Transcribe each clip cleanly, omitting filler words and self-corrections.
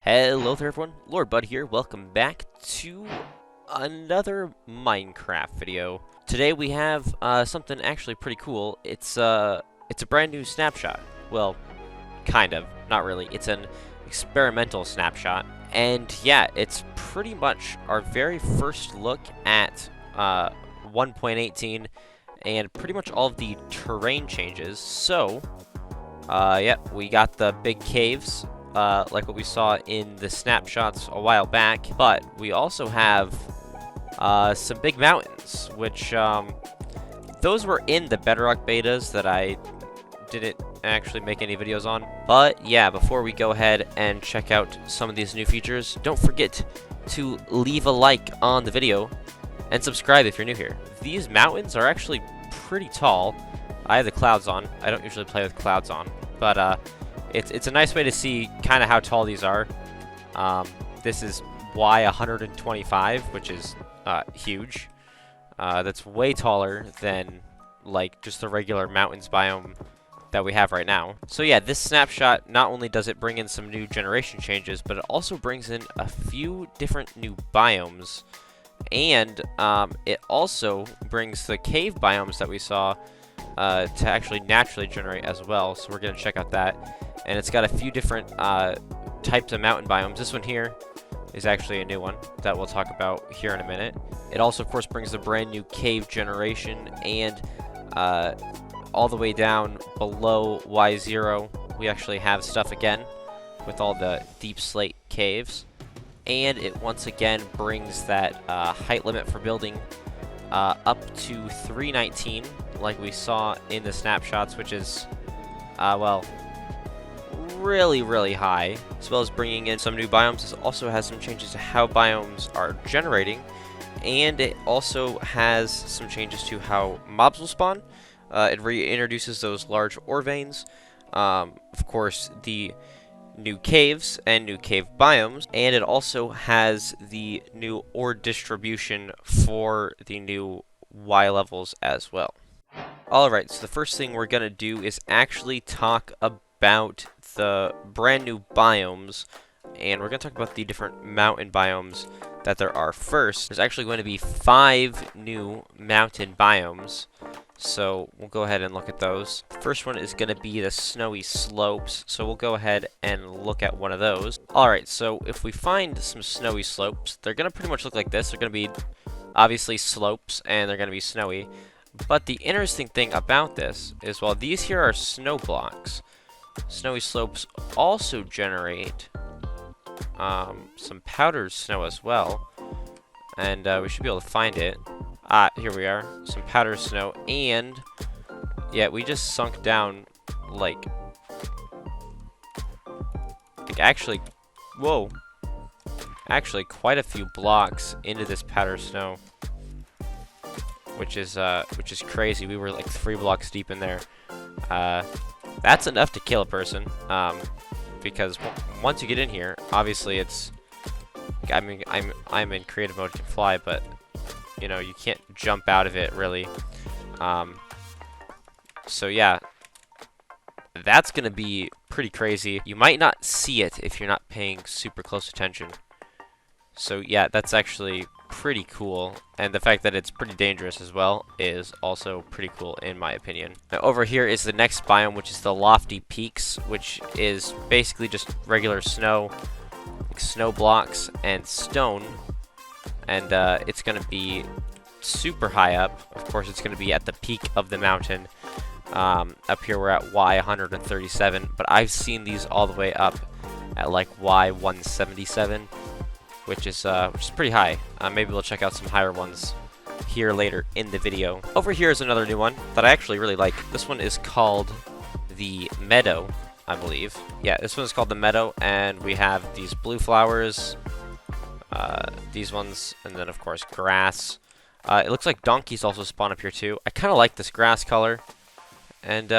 Hello there everyone, Lord Bud here, welcome back to another Minecraft video. Today we have something actually pretty cool. It's a brand new snapshot. Well, kind of, not really. It's an experimental snapshot. And yeah, it's pretty much our very first look at 1.18 and pretty much all of the terrain changes. So, yeah, we got the big caves. Like what we saw in the snapshots a while back, but we also have some big mountains, which those were in the Bedrock betas that I didn't actually make any videos on. But yeah, before we go ahead and check out some of these new features, don't forget to leave a like on the video and subscribe if you're new here. These mountains are actually pretty tall. I have the clouds on. I don't usually play with clouds on, but it's a nice way to see kind of how tall these are. This is Y125, which is huge. That's way taller than like just the regular mountains biome that we have right now. So yeah, this snapshot, not only does it bring in some new generation changes, but it also brings in a few different new biomes. And it also brings the cave biomes that we saw to actually naturally generate as well. So we're going to check out that. And it's got a few different types of mountain biomes. This one here is actually a new one that we'll talk about here in a minute. It also, of course, brings the brand new cave generation, and all the way down below Y0, we actually have stuff again with all the deep slate caves. And it once again brings that height limit for building up to 319, like we saw in the snapshots, which is, well, really high, as well as bringing in some new biomes. It also has some changes to how biomes are generating, and it also has some changes to how mobs will spawn. It reintroduces those large ore veins, of course the new caves and new cave biomes, and it also has the new ore distribution for the new Y levels as well. Alright, so the first thing we're gonna do is actually talk about the brand new biomes, and we're going to talk about the different mountain biomes that there are first. There's actually going to be 5 new mountain biomes, so we'll go ahead and look at those. The first one is going to be the snowy slopes, so we'll go ahead and look at one of those. Alright, so if we find some snowy slopes, they're going to pretty much look like this. They're going to be obviously slopes, and they're going to be snowy. But the interesting thing about this is, while these here are snow blocks, snowy slopes also generate some powdered snow as well, and we should be able to find it. Here we are, some powdered snow, and yeah, we just sunk down like actually, whoa, actually quite a few blocks into this powdered snow, which is crazy. We were like 3 blocks deep in there. That's enough to kill a person, because once you get in here, obviously it's, I mean, I'm in creative mode, can fly, but you know, you can't jump out of it really. So yeah, that's gonna be pretty crazy. You might not see it if you're not paying super close attention. So yeah, that's actually pretty cool, and the fact that it's pretty dangerous as well is also pretty cool in my opinion. Now over here is the next biome, which is the lofty peaks, which is basically just regular snow, like snow blocks and stone, and it's gonna be super high up. Of course, it's gonna be at the peak of the mountain. Up here we're at Y137, but I've seen these all the way up at like Y177. Which is pretty high. Maybe we'll check out some higher ones here later in the video. Over here is another new one that I actually really like. This one is called the Meadow, I believe. Yeah, this one is called the Meadow, and we have these blue flowers, these ones, and then of course grass. It looks like donkeys also spawn up here too. I kind of like this grass color, and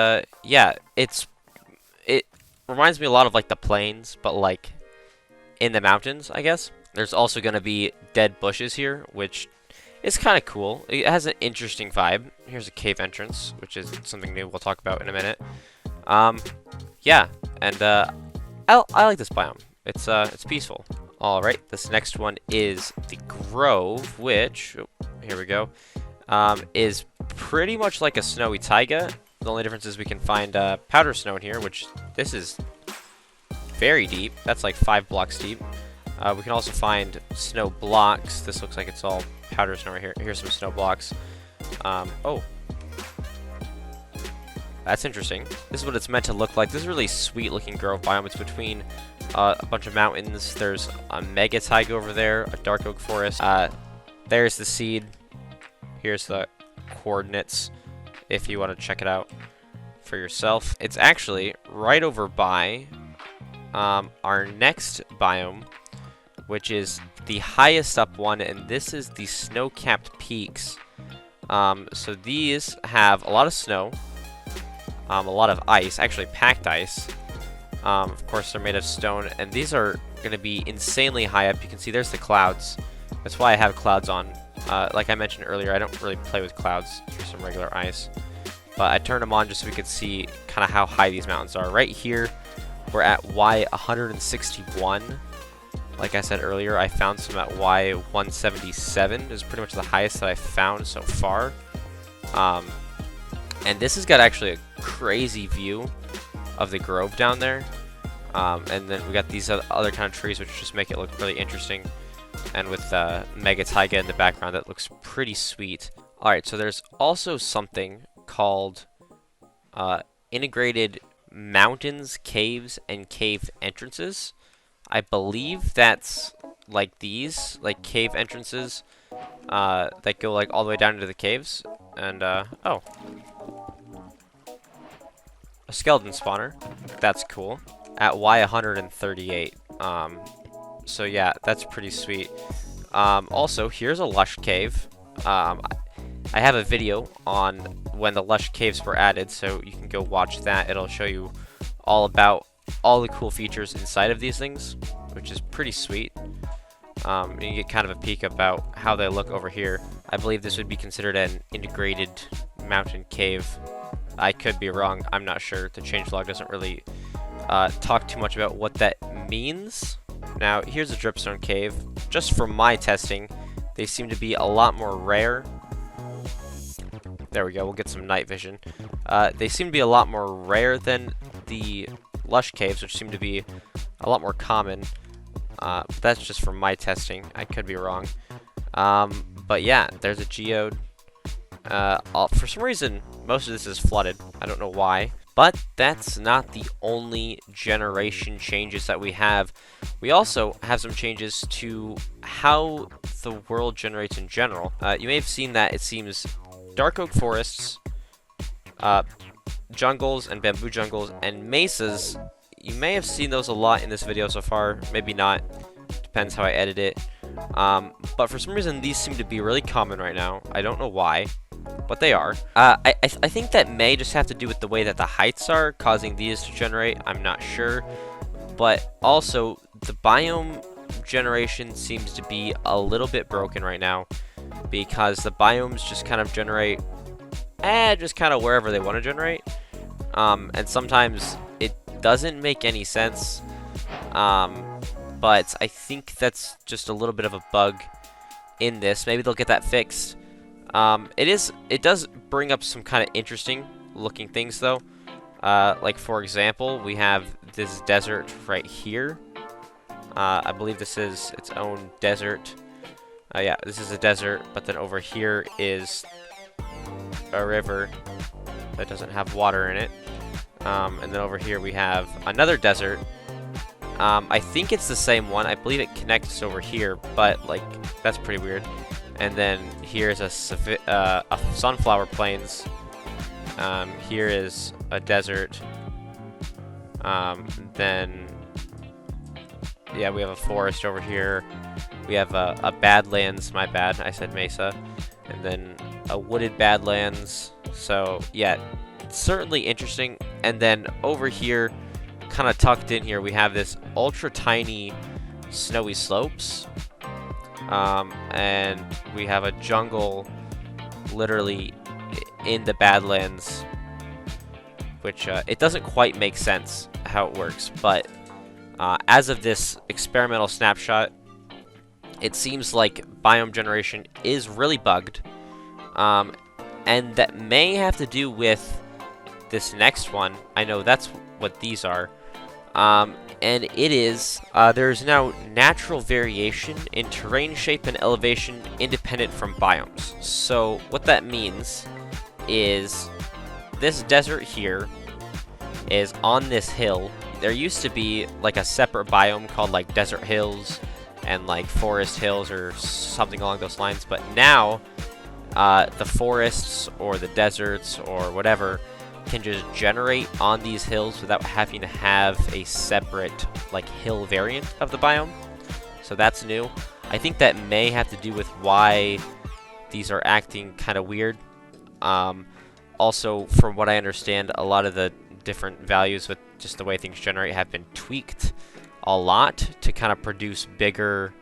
yeah, it reminds me a lot of like the plains, but like in the mountains, I guess. There's also going to be dead bushes here, which is kind of cool. It has an interesting vibe. Here's a cave entrance, which is something new we'll talk about in a minute. Yeah, and I like this biome. It's peaceful. All right, this next one is the Grove, which, oh, here we go, is pretty much like a snowy taiga. The only difference is we can find powder snow in here, which this is very deep. That's like 5 blocks deep. We can also find snow blocks. This looks like it's all powder snow right here. Here's some snow blocks. Oh. That's interesting. This is what it's meant to look like. This is a really sweet looking grove biome. It's between a bunch of mountains. There's a mega taiga over there, a dark oak forest. There's the seed. Here's the coordinates if you want to check it out for yourself. It's actually right over by our next biome, which is the highest up one, and this is the snow-capped peaks. So these have a lot of snow, a lot of ice, actually packed ice. Of course, they're made of stone, and these are going to be insanely high up. You can see there's the clouds. That's why I have clouds on. Like I mentioned earlier, I don't really play with clouds. Here's some regular ice. But I turned them on just so we could see kind of how high these mountains are. Right here, we're at Y161. Like I said earlier, I found some at Y177. This is pretty much the highest that I found so far. And this has got actually a crazy view of the grove down there. And then we got these other kind of trees, which just make it look really interesting. And with Mega Taiga in the background, that looks pretty sweet. Alright, so there's also something called Integrated Mountains, Caves, and Cave Entrances. I believe that's like these, like cave entrances that go like all the way down into the caves. And, oh. A skeleton spawner. That's cool. At Y138. So yeah, that's pretty sweet. Also, here's a lush cave. I have a video on when the lush caves were added, so you can go watch that. It'll show you all about all the cool features inside of these things, which is pretty sweet. And you get kind of a peek about how they look over here. I believe this would be considered an integrated mountain cave. I could be wrong. I'm not sure. The changelog doesn't really talk too much about what that means. Now, here's a dripstone cave. Just from my testing, they seem to be a lot more rare. There we go. We'll get some night vision. They seem to be a lot more rare than the lush caves, which seem to be a lot more common. But that's just from my testing. I could be wrong. But yeah, there's a geode. For some reason, most of this is flooded. I don't know why. But that's not the only generation changes that we have. We also have some changes to how the world generates in general. You may have seen that it seems dark oak forests, jungles and bamboo jungles, and mesas. You may have seen those a lot in this video so far. Maybe not. Depends how I edit it. But for some reason, these seem to be really common right now. I don't know why, but they are. I think that may just have to do with the way that the heights are causing these to generate. I'm not sure. But also, the biome generation seems to be a little bit broken right now, because the biomes just kind of generate just kind of wherever they want to generate. And sometimes it doesn't make any sense. But I think that's just a little bit of a bug in this. Maybe they'll get that fixed. It does bring up some kind of interesting looking things though. Like for example, we have this desert right here. I believe this is its own desert. Yeah, this is a desert, but then over here is a river that doesn't have water in it. And then over here we have another desert. I think it's the same one. I believe it connects over here, but like that's pretty weird. And then here's a sunflower plains. Here is a desert. Then yeah, we have a forest over here. We have a badlands. My bad, I said mesa. And then a wooded badlands. So yeah, certainly interesting. And then over here, kind of tucked in here, we have this ultra tiny snowy slopes. And we have a jungle literally in the badlands, which it doesn't quite make sense how it works, but As of this experimental snapshot, it seems like biome generation is really bugged, and that may have to do with this next one. I know that's what these are, and it is, there's now natural variation in terrain shape and elevation independent from biomes. So what that means is this desert here is on this hill. There used to be like a separate biome called like desert hills and like forest hills or something along those lines, but now the forests or the deserts or whatever can just generate on these hills without having to have a separate like hill variant of the biome. So that's new. I think that may have to do with why these are acting kind of weird. Also, from what I understand, a lot of the different values with just the way things generate have been tweaked a lot to kind of produce bigger,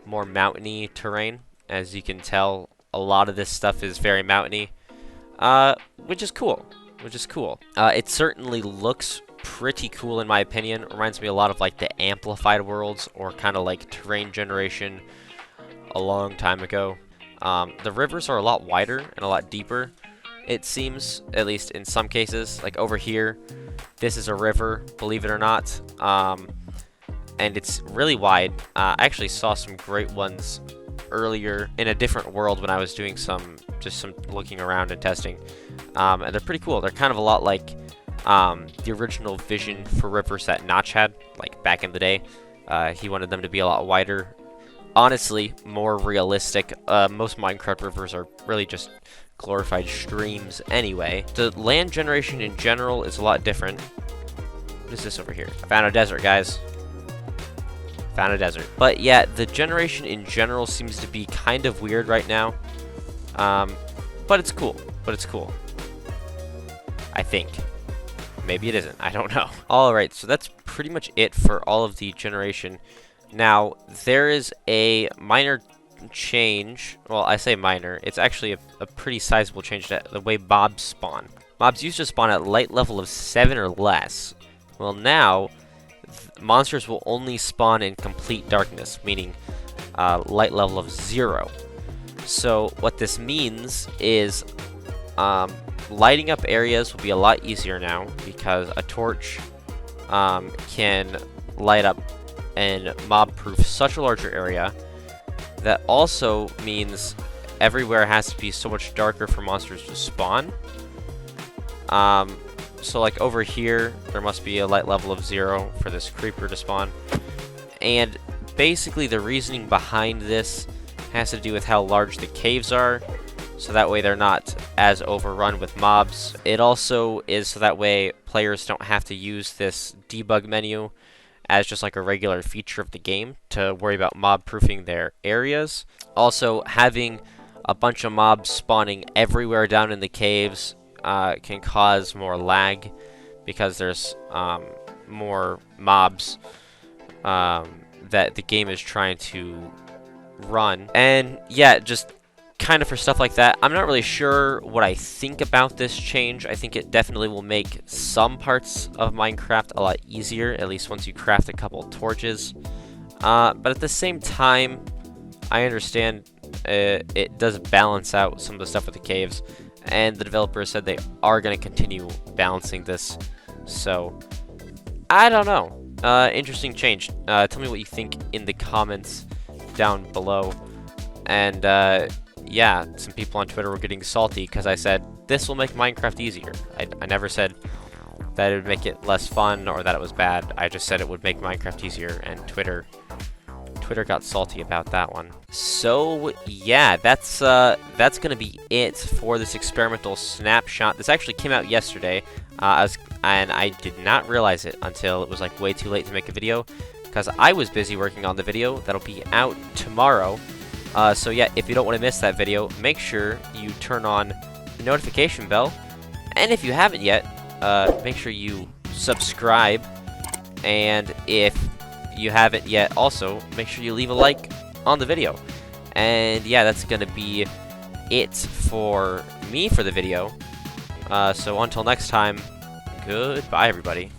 more mountainy terrain. As you can tell, a lot of this stuff is very mountainy, which is cool. It certainly looks pretty cool in my opinion. Reminds me a lot of like the amplified worlds or kind of like terrain generation a long time ago. The rivers are a lot wider and a lot deeper, it seems, at least in some cases. Like over here, this is a river, believe it or not, and it's really wide. I actually saw some great ones earlier in a different world when I was doing some looking around and testing, and they're pretty cool. They're kind of a lot like the original vision for rivers that Notch had, like back in the day. He wanted them to be a lot wider. Honestly, more realistic. Most Minecraft rivers are really just glorified streams anyway. The land generation in general is a lot different. What is this over here? I found a desert, guys. Found a desert. But yeah, the generation in general seems to be kind of weird right now. But it's cool. I think. Maybe it isn't. I don't know. Alright, so that's pretty much it for all of the generation. Now, there is a minor change. Well, I say minor. It's actually a pretty sizable change to the way mobs spawn. Mobs used to spawn at light level of 7 or less. Well, now, monsters will only spawn in complete darkness, meaning light level of 0. So, what this means is lighting up areas will be a lot easier now, because a torch can light up and mob-proof such a larger area. That also means everywhere has to be so much darker for monsters to spawn. So like over here, there must be a light level of 0 for this creeper to spawn. And basically the reasoning behind this has to do with how large the caves are, so that way they're not as overrun with mobs. It also is so that way players don't have to use this debug menu as just like a regular feature of the game to worry about mob proofing their areas. Also, having a bunch of mobs spawning everywhere down in the caves can cause more lag, because there's more mobs that the game is trying to run. And yeah, just kind of for stuff like that. I'm not really sure what I think about this change. I think it definitely will make some parts of Minecraft a lot easier, at least once you craft a couple torches. But at the same time, I understand it does balance out some of the stuff with the caves, and the developers said they are going to continue balancing this. So, I don't know. Interesting change. Tell me what you think in the comments down below. And yeah, some people on Twitter were getting salty because I said this will make Minecraft easier. I never said that it would make it less fun or that it was bad. I just said it would make Minecraft easier, and Twitter got salty about that one. So yeah, that's gonna be it for this experimental snapshot. This actually came out yesterday, and I did not realize it until it was like way too late to make a video, because I was busy working on the video that'll be out tomorrow. So yeah, if you don't want to miss that video, make sure you turn on the notification bell. And if you haven't yet, make sure you subscribe. And if you haven't yet, also, make sure you leave a like on the video. And yeah, that's going to be it for me for the video. So until next time, goodbye everybody.